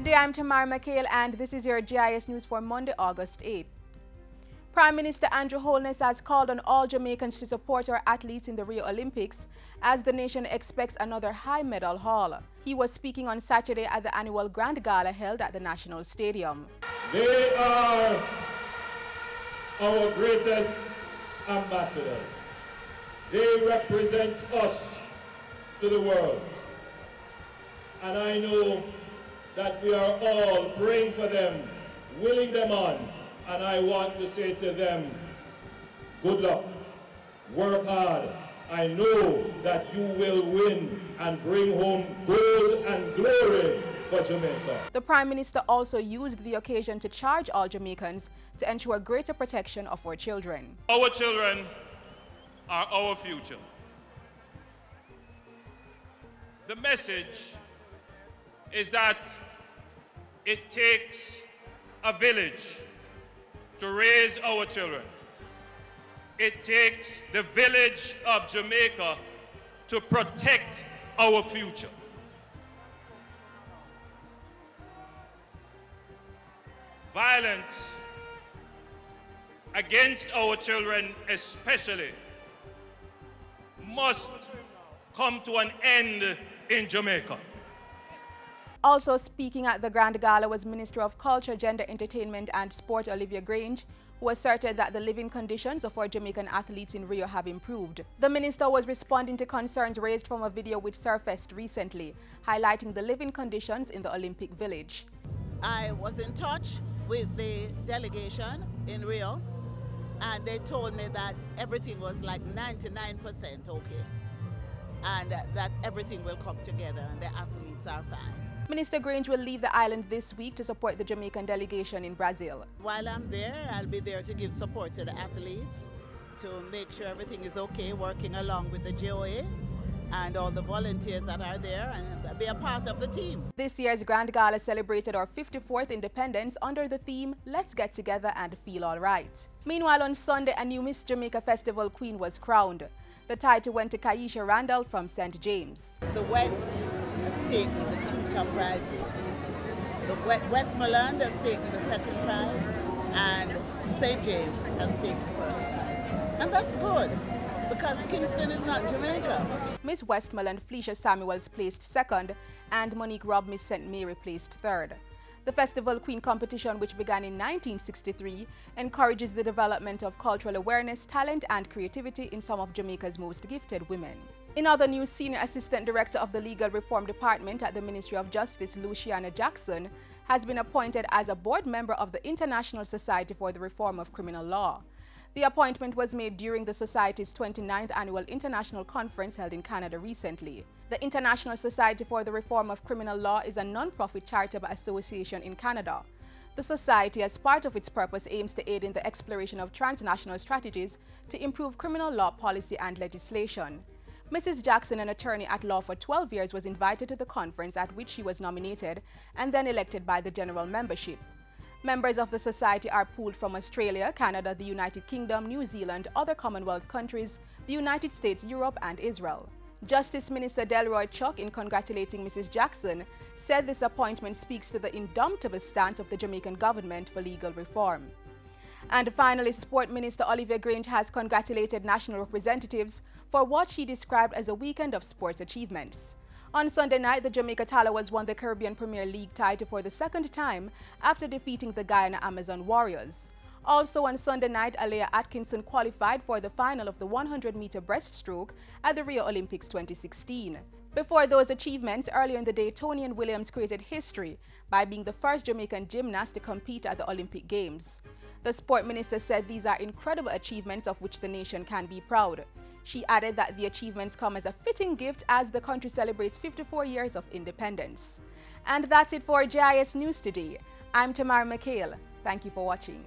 Good day, I'm Tamara McHale and this is your JIS News for Monday, August 8th. Prime Minister Andrew Holness has called on all Jamaicans to support our athletes in the Rio Olympics as the nation expects another high medal haul. He was speaking on Saturday at the annual Grand Gala held at the National Stadium. They are our greatest ambassadors. They represent us to the world. And I know that we are all praying for them, willing them on, and I want to say to them, good luck, work hard. I know that you will win and bring home gold and glory for Jamaica. The Prime Minister also used the occasion to charge all Jamaicans to ensure greater protection of our children. Our children are our future. The message is that it takes a village to raise our children. It takes the village of Jamaica to protect our future. Violence against our children especially must come to an end in Jamaica. Also speaking at the Grand Gala was Minister of Culture, Gender, Entertainment and Sport Olivia Grange, who asserted that the living conditions of our Jamaican athletes in Rio have improved. The minister was responding to concerns raised from a video which surfaced recently, highlighting the living conditions in the Olympic Village. I was in touch with the delegation in Rio, and they told me that everything was like 99% okay, and that everything will come together and the athletes are fine. Minister Grange will leave the island this week to support the Jamaican delegation in Brazil. While I'm there, I'll be there to give support to the athletes, to make sure everything is okay, working along with the JOA and all the volunteers that are there, and be a part of the team. This year's Grand Gala celebrated our 54th independence under the theme, Let's Get Together and Feel All Right. Meanwhile, on Sunday, a new Miss Jamaica Festival Queen was crowned. The title went to Kaisha Randall from St. James. The West has taken the two top prizes. The Westmoreland has taken the second prize, and St. James has taken the first prize. And that's good, because Kingston is not Jamaica. Miss Westmoreland Felicia Samuels placed second, and Monique Robb Miss St. Mary placed third. The Festival Queen competition, which began in 1963, encourages the development of cultural awareness, talent and creativity in some of Jamaica's most gifted women. In other news, Senior Assistant Director of the Legal Reform Department at the Ministry of Justice, Luciana Jackson, has been appointed as a board member of the International Society for the Reform of Criminal Law. The appointment was made during the Society's 29th Annual International Conference held in Canada recently. The International Society for the Reform of Criminal Law is a non-profit charitable association in Canada. The Society, as part of its purpose, aims to aid in the exploration of transnational strategies to improve criminal law policy and legislation. Mrs. Jackson, an attorney at law for 12 years, was invited to the conference at which she was nominated and then elected by the general membership. Members of the Society are pooled from Australia, Canada, the United Kingdom, New Zealand, other Commonwealth countries, the United States, Europe and Israel. Justice Minister Delroy Chuck, in congratulating Mrs. Jackson, said this appointment speaks to the indomitable stance of the Jamaican government for legal reform. And finally, Sport Minister Olivia Grange has congratulated national representatives for what she described as a weekend of sports achievements. On Sunday night, the Jamaica Tallawahs won the Caribbean Premier League title for the second time after defeating the Guyana Amazon Warriors. Also on Sunday night, Alea Atkinson qualified for the final of the 100-meter breaststroke at the Rio Olympics 2016. Before those achievements, earlier in the day, Tonian Williams created history by being the first Jamaican gymnast to compete at the Olympic Games. The sport minister said these are incredible achievements of which the nation can be proud. She added that the achievements come as a fitting gift as the country celebrates 54 years of independence. And that's it for JIS News today. I'm Tamara McHale. Thank you for watching.